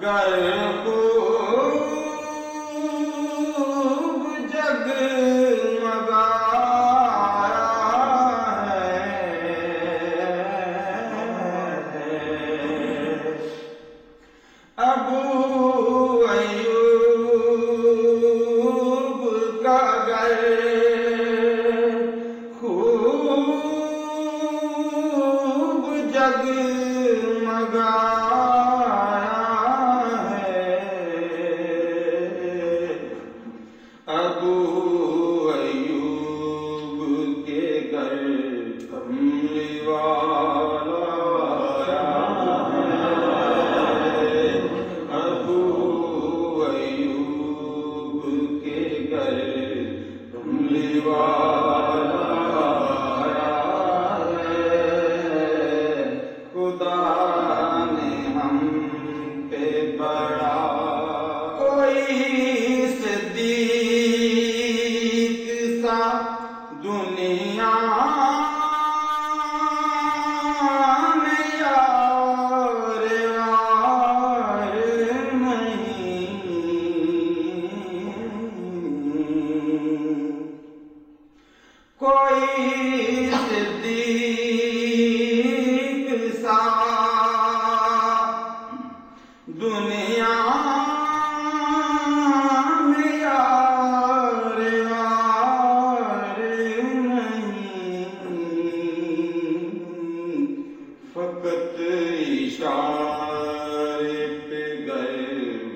गर खूब जगमगाया है। अबू अय्यूब का घर खूब जगमगाया है। अबू अय्यूब के घर कमली वाला आया है। अबू अय्यूब के घर कमली वाला आया है। खुदा ने हम पे बड़ा कोई सिद्दीक सा दुनिया में यार यार नहीं। कोई सिद्दीक सा दुनिया में यार यार नहीं। फकत इशारे पे गए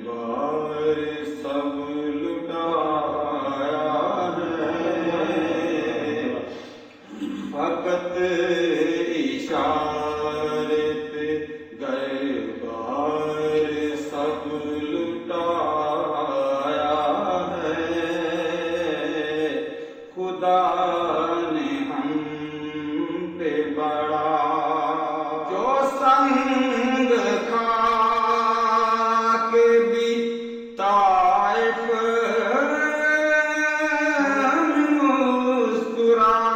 बार सब लुटाया है। फकत इशारे पे गए बार सब लुटाया है। खुदा ने हम पे बड़ा जो संग खा के भी ताइफ मुस्कुराया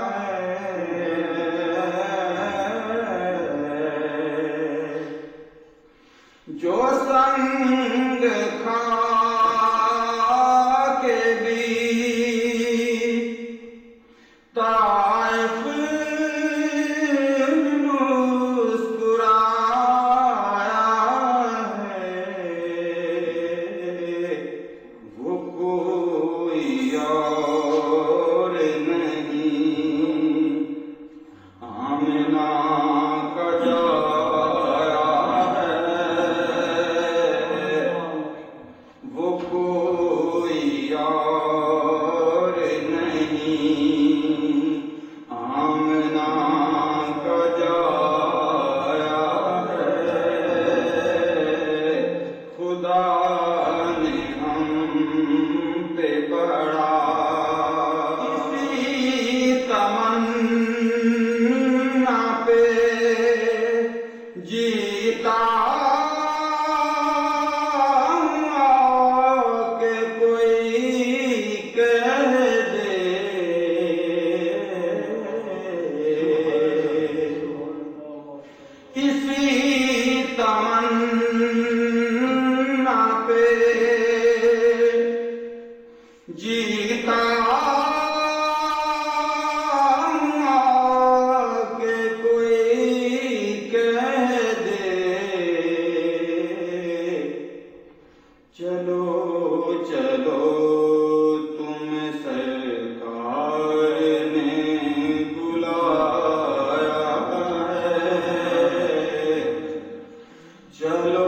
है। जो संग खा के भी ताइफ मुस्कुराया है। वो कोई और नहीं आमिना का जाया है। वो कोई और नहीं आमिना का जाया है। खुदा ने हम पे बड़ा इसी तमन्ना पे जीता के कोई कह दे। इसी तमन्ना पे जीता के कोई कह दे। चलो चलो तुम सरकार ने बुलाया है। चलो